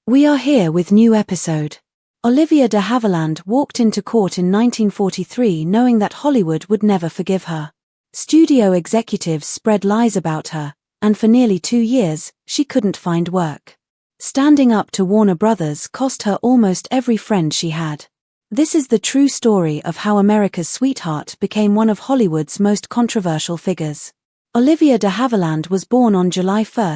We are here with new episode. Olivia de Havilland walked into court in 1943 knowing that Hollywood would never forgive her. Studio executives spread lies about her, and for nearly 2 years, she couldn't find work. Standing up to Warner Brothers cost her almost every friend she had. This is the true story of how America's sweetheart became one of Hollywood's most controversial figures. Olivia de Havilland was born on July 1,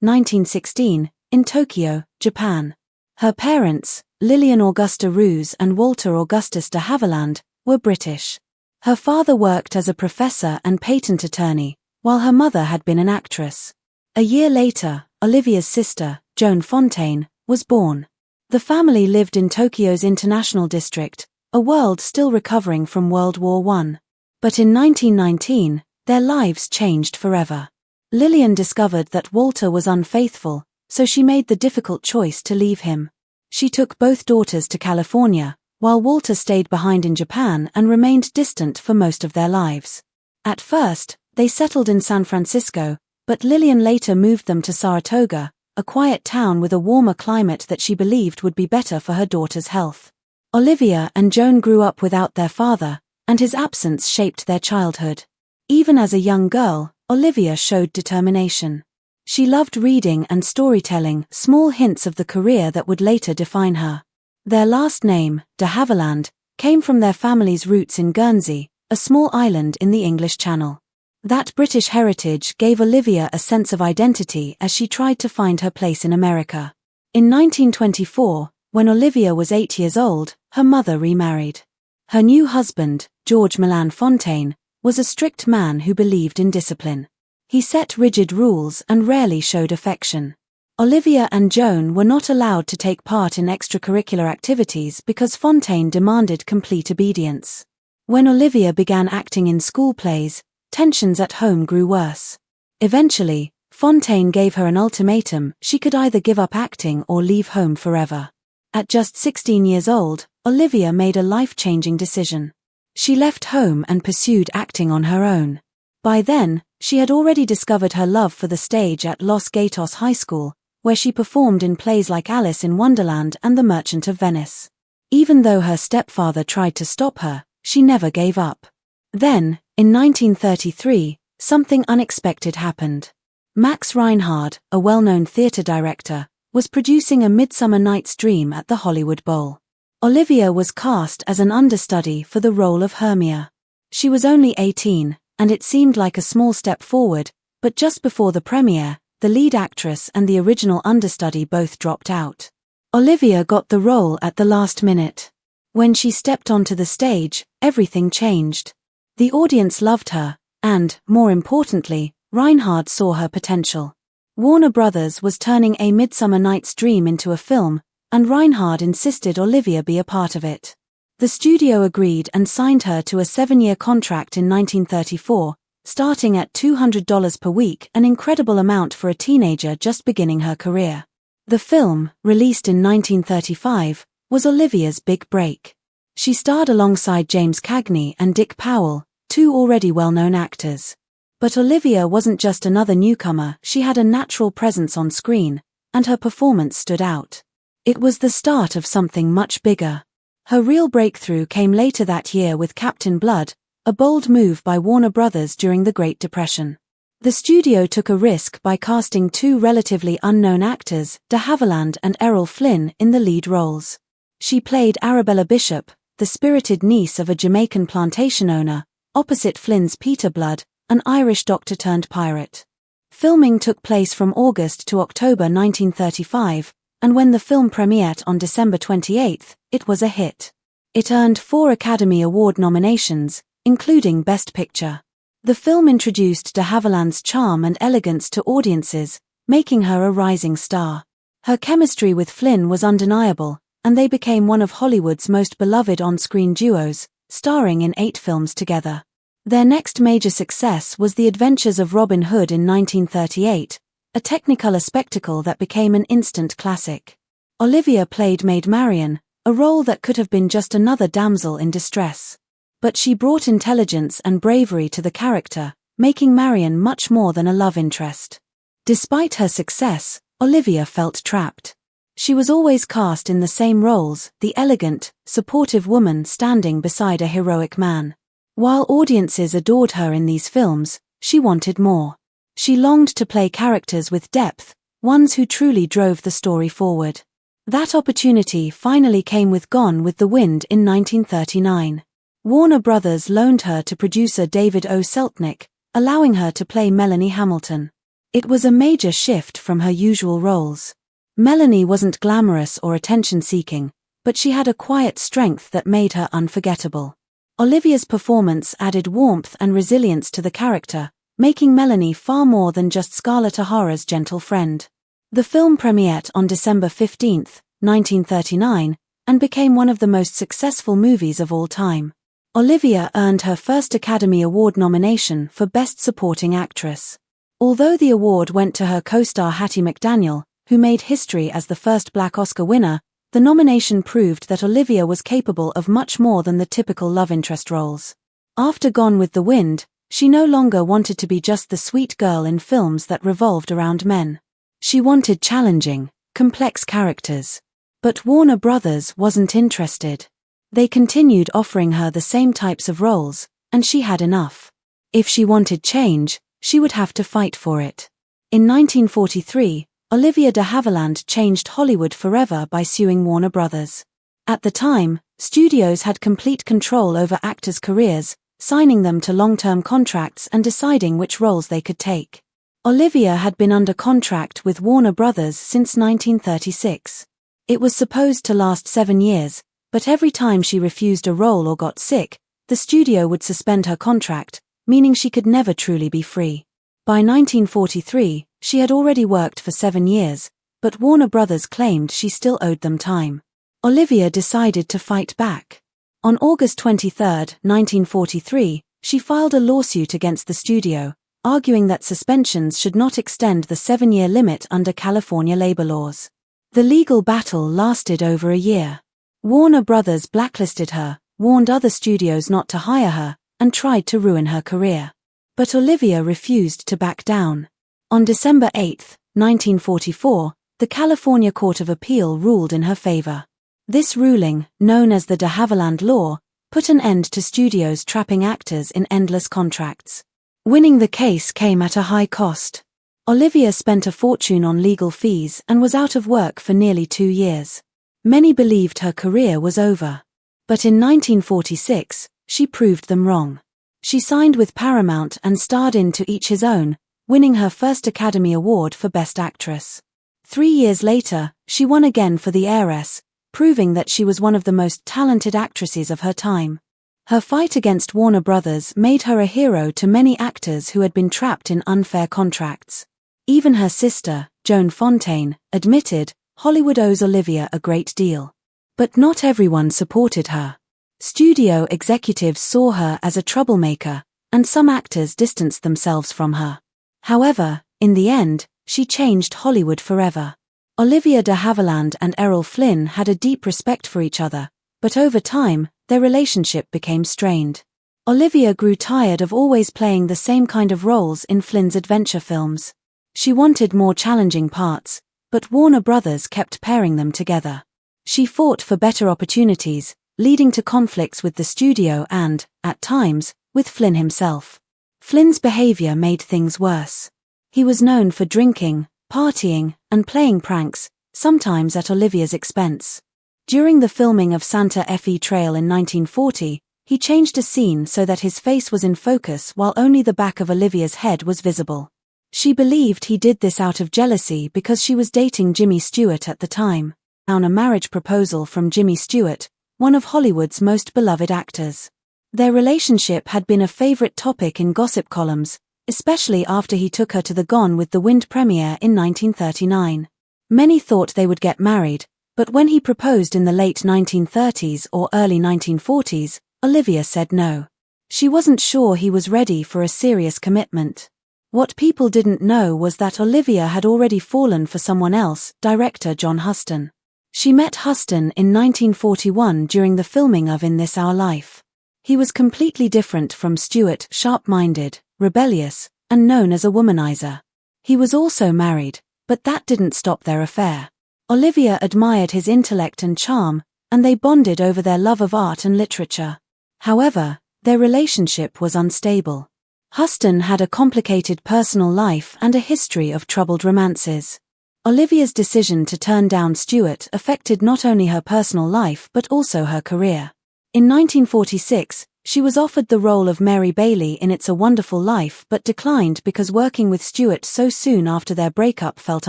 1916, in Tokyo, Japan. Her parents, Lillian Augusta Roos and Walter Augustus de Havilland, were British. Her father worked as a professor and patent attorney, while her mother had been an actress. A year later, Olivia's sister, Joan Fontaine, was born. The family lived in Tokyo's International District, a world still recovering from World War I. But in 1919, their lives changed forever. Lillian discovered that Walter was unfaithful, so she made the difficult choice to leave him. She took both daughters to California, while Walter stayed behind in Japan and remained distant for most of their lives. At first, they settled in San Francisco, but Lillian later moved them to Saratoga, a quiet town with a warmer climate that she believed would be better for her daughter's health. Olivia and Joan grew up without their father, and his absence shaped their childhood. Even as a young girl, Olivia showed determination. She loved reading and storytelling, small hints of the career that would later define her. Their last name, de Havilland, came from their family's roots in Guernsey, a small island in the English Channel. That British heritage gave Olivia a sense of identity as she tried to find her place in America. In 1924, when Olivia was 8 years old, her mother remarried. Her new husband, George Milan Fontaine, was a strict man who believed in discipline. He set rigid rules and rarely showed affection. Olivia and Joan were not allowed to take part in extracurricular activities because Fontaine demanded complete obedience. When Olivia began acting in school plays, tensions at home grew worse. Eventually, Fontaine gave her an ultimatum: she could either give up acting or leave home forever. At just 16 years old, Olivia made a life-changing decision. She left home and pursued acting on her own. By then, she had already discovered her love for the stage at Los Gatos High School, where she performed in plays like Alice in Wonderland and The Merchant of Venice. Even though her stepfather tried to stop her, she never gave up. Then, in 1933, something unexpected happened. Max Reinhardt, a well-known theater director, was producing A Midsummer Night's Dream at the Hollywood Bowl. Olivia was cast as an understudy for the role of Hermia. She was only 18, and it seemed like a small step forward, but just before the premiere, the lead actress and the original understudy both dropped out. Olivia got the role at the last minute. When she stepped onto the stage, everything changed. The audience loved her, and, more importantly, Reinhardt saw her potential. Warner Brothers was turning A Midsummer Night's Dream into a film, and Reinhardt insisted Olivia be a part of it. The studio agreed and signed her to a 7-year contract in 1934, starting at $200 per week, an incredible amount for a teenager just beginning her career. The film, released in 1935, was Olivia's big break. She starred alongside James Cagney and Dick Powell, two already well-known actors. But Olivia wasn't just another newcomer, she had a natural presence on screen, and her performance stood out. It was the start of something much bigger. Her real breakthrough came later that year with Captain Blood, a bold move by Warner Brothers during the Great Depression. The studio took a risk by casting two relatively unknown actors, de Havilland and Errol Flynn, in the lead roles. She played Arabella Bishop, the spirited niece of a Jamaican plantation owner, opposite Flynn's Peter Blood, an Irish doctor-turned-pirate. Filming took place from August to October 1935, and when the film premiered on December 28, it was a hit. It earned 4 Academy Award nominations, including Best Picture. The film introduced de Havilland's charm and elegance to audiences, making her a rising star. Her chemistry with Flynn was undeniable, and they became one of Hollywood's most beloved on-screen duos, starring in 8 films together. Their next major success was The Adventures of Robin Hood in 1938, a Technicolor spectacle that became an instant classic. Olivia played Maid Marian, a role that could have been just another damsel in distress. But she brought intelligence and bravery to the character, making Marian much more than a love interest. Despite her success, Olivia felt trapped. She was always cast in the same roles, the elegant, supportive woman standing beside a heroic man. While audiences adored her in these films, she wanted more. She longed to play characters with depth, ones who truly drove the story forward. That opportunity finally came with Gone with the Wind in 1939. Warner Brothers loaned her to producer David O. Selznick, allowing her to play Melanie Hamilton. It was a major shift from her usual roles. Melanie wasn't glamorous or attention-seeking, but she had a quiet strength that made her unforgettable. Olivia's performance added warmth and resilience to the character, making Melanie far more than just Scarlett O'Hara's gentle friend. The film premiered on December 15, 1939, and became one of the most successful movies of all time. Olivia earned her first Academy Award nomination for Best Supporting Actress. Although the award went to her co-star Hattie McDaniel, who made history as the first Black Oscar winner, the nomination proved that Olivia was capable of much more than the typical love interest roles. After Gone with the Wind, she no longer wanted to be just the sweet girl in films that revolved around men. She wanted challenging, complex characters. But Warner Brothers wasn't interested. They continued offering her the same types of roles, and she had enough. If she wanted change, she would have to fight for it. In 1943, Olivia de Havilland changed Hollywood forever by suing Warner Brothers. At the time, studios had complete control over actors' careers, signing them to long-term contracts and deciding which roles they could take. Olivia had been under contract with Warner Brothers since 1936. It was supposed to last 7 years, but every time she refused a role or got sick, the studio would suspend her contract, meaning she could never truly be free. By 1943, she had already worked for 7 years, but Warner Brothers claimed she still owed them time. Olivia decided to fight back. On August 23, 1943, she filed a lawsuit against the studio, arguing that suspensions should not extend the 7-year limit under California labor laws. The legal battle lasted over a year. Warner Brothers blacklisted her, warned other studios not to hire her, and tried to ruin her career. But Olivia refused to back down. On December 8, 1944, the California Court of Appeal ruled in her favor. This ruling, known as the de Havilland Law, put an end to studios trapping actors in endless contracts. Winning the case came at a high cost. Olivia spent a fortune on legal fees and was out of work for nearly 2 years. Many believed her career was over. But in 1946, she proved them wrong. She signed with Paramount and starred in To Each His Own, winning her first Academy Award for Best Actress. 3 years later, she won again for The Heiress, proving that she was one of the most talented actresses of her time. Her fight against Warner Brothers made her a hero to many actors who had been trapped in unfair contracts. Even her sister, Joan Fontaine, admitted, Hollywood owes Olivia a great deal. But not everyone supported her. Studio executives saw her as a troublemaker, and some actors distanced themselves from her. However, in the end, she changed Hollywood forever. Olivia de Havilland and Errol Flynn had a deep respect for each other, but over time, their relationship became strained. Olivia grew tired of always playing the same kind of roles in Flynn's adventure films. She wanted more challenging parts, but Warner Brothers kept pairing them together. She fought for better opportunities, leading to conflicts with the studio and, at times, with Flynn himself. Flynn's behavior made things worse. He was known for drinking, partying, and playing pranks, sometimes at Olivia's expense. During the filming of Santa Fe Trail in 1940, he changed a scene so that his face was in focus while only the back of Olivia's head was visible. She believed he did this out of jealousy because she was dating Jimmy Stewart at the time. On a marriage proposal from Jimmy Stewart, one of Hollywood's most beloved actors. Their relationship had been a favorite topic in gossip columns, especially after he took her to the Gone with the Wind premiere in 1939. Many thought they would get married, but when he proposed in the late 1930s or early 1940s, Olivia said no. She wasn't sure he was ready for a serious commitment. What people didn't know was that Olivia had already fallen for someone else, director John Huston. She met Huston in 1941 during the filming of In This Our Life. He was completely different from Stewart, sharp-minded, rebellious, and known as a womanizer. He was also married, but that didn't stop their affair. Olivia admired his intellect and charm, and they bonded over their love of art and literature. However, their relationship was unstable. Huston had a complicated personal life and a history of troubled romances. Olivia's decision to turn down Stewart affected not only her personal life but also her career. In 1946, she was offered the role of Mary Bailey in It's a Wonderful Life but declined because working with Stewart so soon after their breakup felt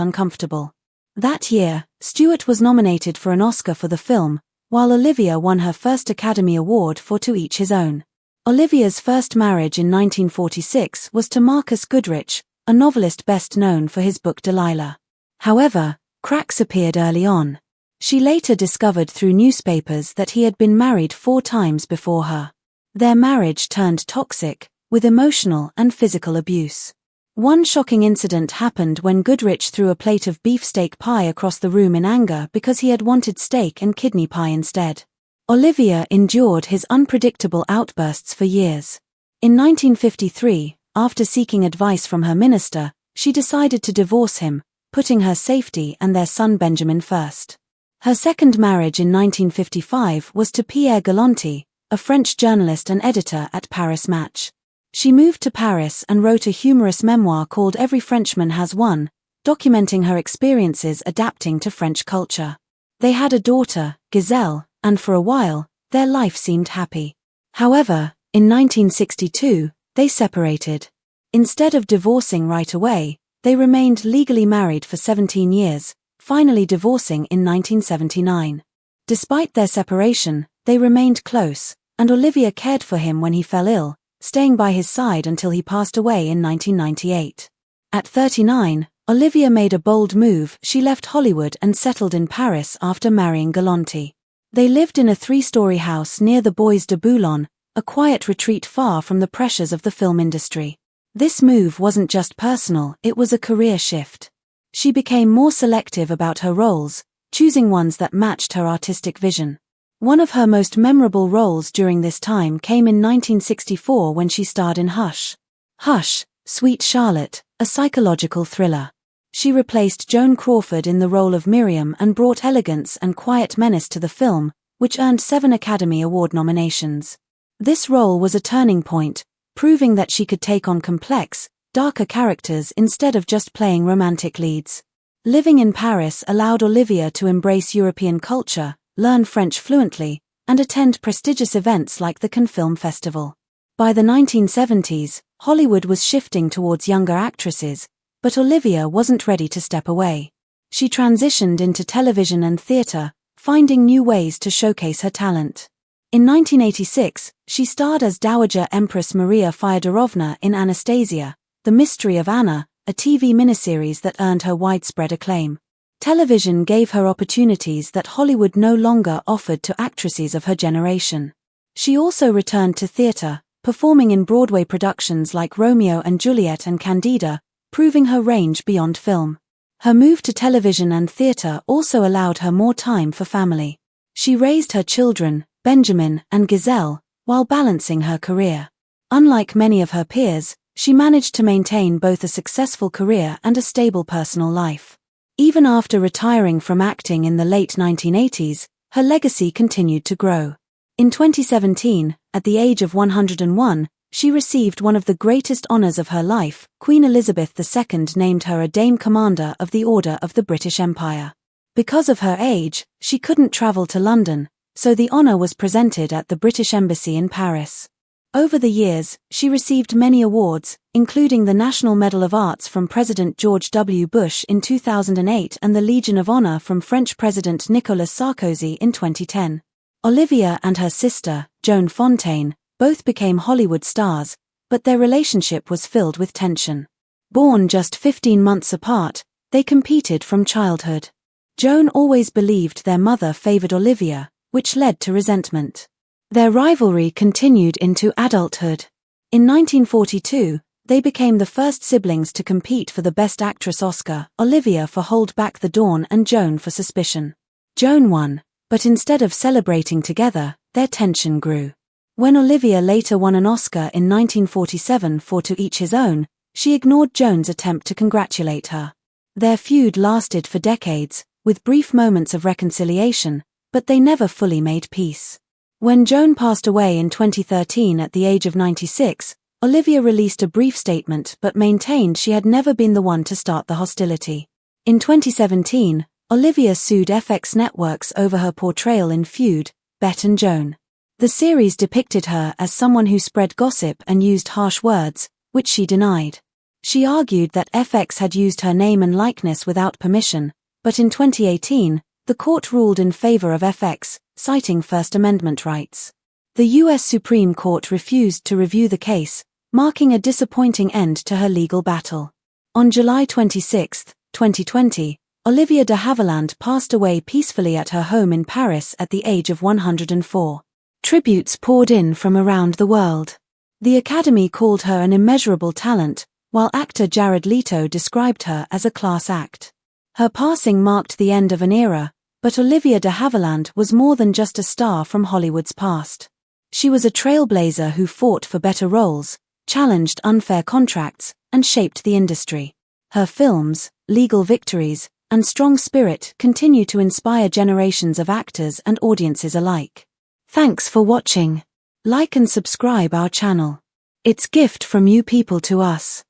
uncomfortable. That year, Stewart was nominated for an Oscar for the film, while Olivia won her first Academy Award for To Each His Own. Olivia's first marriage in 1946 was to Marcus Goodrich, a novelist best known for his book Delilah. However, cracks appeared early on. She later discovered through newspapers that he had been married 4 times before her. Their marriage turned toxic, with emotional and physical abuse. One shocking incident happened when Goodrich threw a plate of beefsteak pie across the room in anger because he had wanted steak and kidney pie instead. Olivia endured his unpredictable outbursts for years. In 1953, after seeking advice from her minister, she decided to divorce him, putting her safety and their son Benjamin first. Her second marriage in 1955 was to Pierre Galanti, a French journalist and editor at Paris Match. She moved to Paris and wrote a humorous memoir called Every Frenchman Has One, documenting her experiences adapting to French culture. They had a daughter, Giselle, and for a while, their life seemed happy. However, in 1962, they separated. Instead of divorcing right away, they remained legally married for 17 years, finally divorcing in 1979. Despite their separation, they remained close, and Olivia cared for him when he fell ill, staying by his side until he passed away in 1998. At 39, Olivia made a bold move. She left Hollywood and settled in Paris after marrying Galanti. They lived in a 3-story house near the Bois de Boulogne, a quiet retreat far from the pressures of the film industry. This move wasn't just personal, it was a career shift. She became more selective about her roles, choosing ones that matched her artistic vision. One of her most memorable roles during this time came in 1964 when she starred in Hush. Hush, Sweet Charlotte, a psychological thriller. She replaced Joan Crawford in the role of Miriam and brought elegance and quiet menace to the film, which earned 7 Academy Award nominations. This role was a turning point, proving that she could take on complex, darker characters instead of just playing romantic leads. Living in Paris allowed Olivia to embrace European culture, learn French fluently, and attend prestigious events like the Cannes Film Festival. By the 1970s, Hollywood was shifting towards younger actresses, but Olivia wasn't ready to step away. She transitioned into television and theater, finding new ways to showcase her talent. In 1986, she starred as Dowager Empress Maria Fyodorovna in Anastasia, The Mystery of Anna, a TV miniseries that earned her widespread acclaim. Television gave her opportunities that Hollywood no longer offered to actresses of her generation. She also returned to theater, performing in Broadway productions like Romeo and Juliet and Candida, proving her range beyond film. Her move to television and theater also allowed her more time for family. She raised her children, Benjamin and Giselle, while balancing her career. Unlike many of her peers, she managed to maintain both a successful career and a stable personal life. Even after retiring from acting in the late 1980s, her legacy continued to grow. In 2017, at the age of 101, she received one of the greatest honors of her life. Queen Elizabeth II named her a Dame Commander of the Order of the British Empire. Because of her age, she couldn't travel to London, so the honor was presented at the British Embassy in Paris. Over the years, she received many awards, including the National Medal of Arts from President George W. Bush in 2008 and the Legion of Honor from French President Nicolas Sarkozy in 2010. Olivia and her sister, Joan Fontaine, both became Hollywood stars, but their relationship was filled with tension. Born just 15 months apart, they competed from childhood. Joan always believed their mother favored Olivia, which led to resentment. Their rivalry continued into adulthood. In 1942, they became the first siblings to compete for the Best Actress Oscar, Olivia for Hold Back the Dawn and Joan for Suspicion. Joan won, but instead of celebrating together, their tension grew. When Olivia later won an Oscar in 1947 for To Each His Own, she ignored Joan's attempt to congratulate her. Their feud lasted for decades, with brief moments of reconciliation, but they never fully made peace. When Joan passed away in 2013 at the age of 96, Olivia released a brief statement but maintained she had never been the one to start the hostility. In 2017, Olivia sued FX Networks over her portrayal in Feud, Bet and Joan. The series depicted her as someone who spread gossip and used harsh words, which she denied. She argued that FX had used her name and likeness without permission, but in 2018, the court ruled in favor of FX, citing First Amendment rights. The U.S. Supreme Court refused to review the case, marking a disappointing end to her legal battle. On July 26, 2020, Olivia de Havilland passed away peacefully at her home in Paris at the age of 104. Tributes poured in from around the world. The Academy called her an immeasurable talent, while actor Jared Leto described her as a class act. Her passing marked the end of an era, but Olivia de Havilland was more than just a star from Hollywood's past. She was a trailblazer who fought for better roles, challenged unfair contracts, and shaped the industry. Her films, legal victories, and strong spirit continue to inspire generations of actors and audiences alike. Thanks for watching. Like and subscribe our channel. It's gift from you people to us.